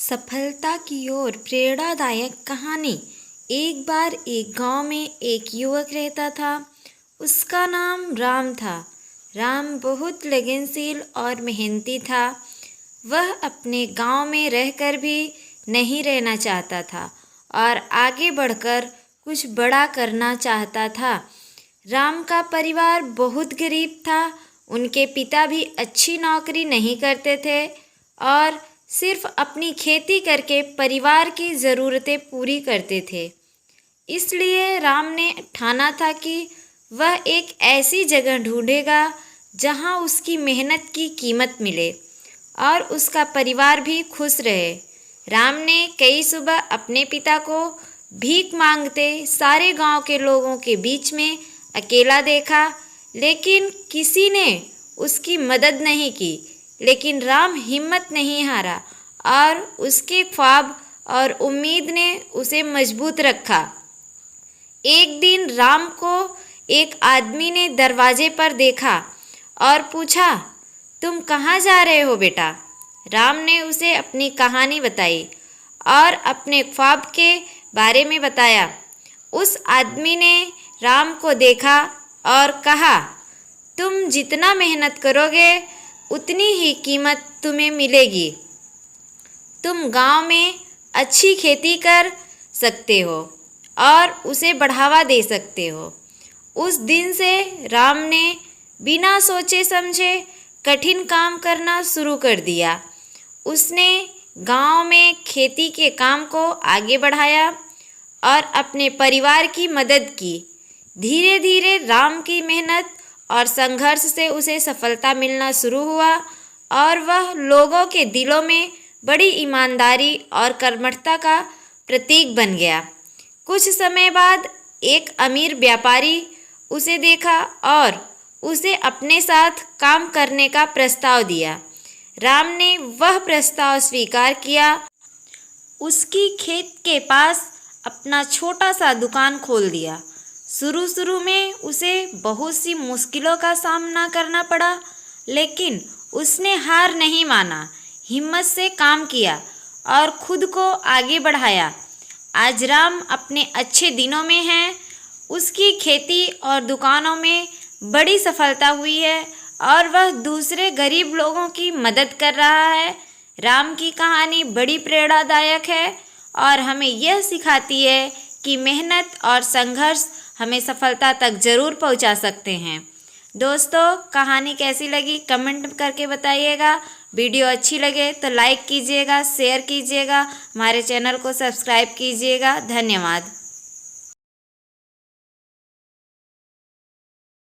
सफलता की ओर प्रेरणादायक कहानी। एक बार एक गांव में एक युवक रहता था। उसका नाम राम था। राम बहुत लगनशील और मेहनती था। वह अपने गांव में रहकर भी नहीं रहना चाहता था और आगे बढ़कर कुछ बड़ा करना चाहता था। राम का परिवार बहुत गरीब था। उनके पिता भी अच्छी नौकरी नहीं करते थे और सिर्फ अपनी खेती करके परिवार की ज़रूरतें पूरी करते थे। इसलिए राम ने ठाना था कि वह एक ऐसी जगह ढूंढेगा जहां उसकी मेहनत की कीमत मिले और उसका परिवार भी खुश रहे। राम ने कई सुबह अपने पिता को भीख मांगते सारे गांव के लोगों के बीच में अकेला देखा, लेकिन किसी ने उसकी मदद नहीं की। लेकिन राम हिम्मत नहीं हारा और उसके ख्वाब और उम्मीद ने उसे मजबूत रखा। एक दिन राम को एक आदमी ने दरवाजे पर देखा और पूछा, तुम कहाँ जा रहे हो बेटा? राम ने उसे अपनी कहानी बताई और अपने ख्वाब के बारे में बताया। उस आदमी ने राम को देखा और कहा, तुम जितना मेहनत करोगे उतनी ही कीमत तुम्हें मिलेगी। तुम गांव में अच्छी खेती कर सकते हो और उसे बढ़ावा दे सकते हो। उस दिन से राम ने बिना सोचे समझे कठिन काम करना शुरू कर दिया। उसने गांव में खेती के काम को आगे बढ़ाया और अपने परिवार की मदद की। धीरे धीरे राम की मेहनत और संघर्ष से उसे सफलता मिलना शुरू हुआ और वह लोगों के दिलों में बड़ी ईमानदारी और कर्मठता का प्रतीक बन गया। कुछ समय बाद एक अमीर व्यापारी उसे देखा और उसे अपने साथ काम करने का प्रस्ताव दिया। राम ने वह प्रस्ताव स्वीकार किया। उसकी खेत के पास अपना छोटा सा दुकान खोल दिया। शुरू में उसे बहुत सी मुश्किलों का सामना करना पड़ा, लेकिन उसने हार नहीं माना, हिम्मत से काम किया और खुद को आगे बढ़ाया। आज राम अपने अच्छे दिनों में है। उसकी खेती और दुकानों में बड़ी सफलता हुई है और वह दूसरे गरीब लोगों की मदद कर रहा है। राम की कहानी बड़ी प्रेरणादायक है और हमें यह सिखाती है कि मेहनत और संघर्ष हमें सफलता तक ज़रूर पहुंचा सकते हैं। दोस्तों, कहानी कैसी लगी कमेंट करके बताइएगा। वीडियो अच्छी लगे तो लाइक कीजिएगा, शेयर कीजिएगा, हमारे चैनल को सब्सक्राइब कीजिएगा। धन्यवाद।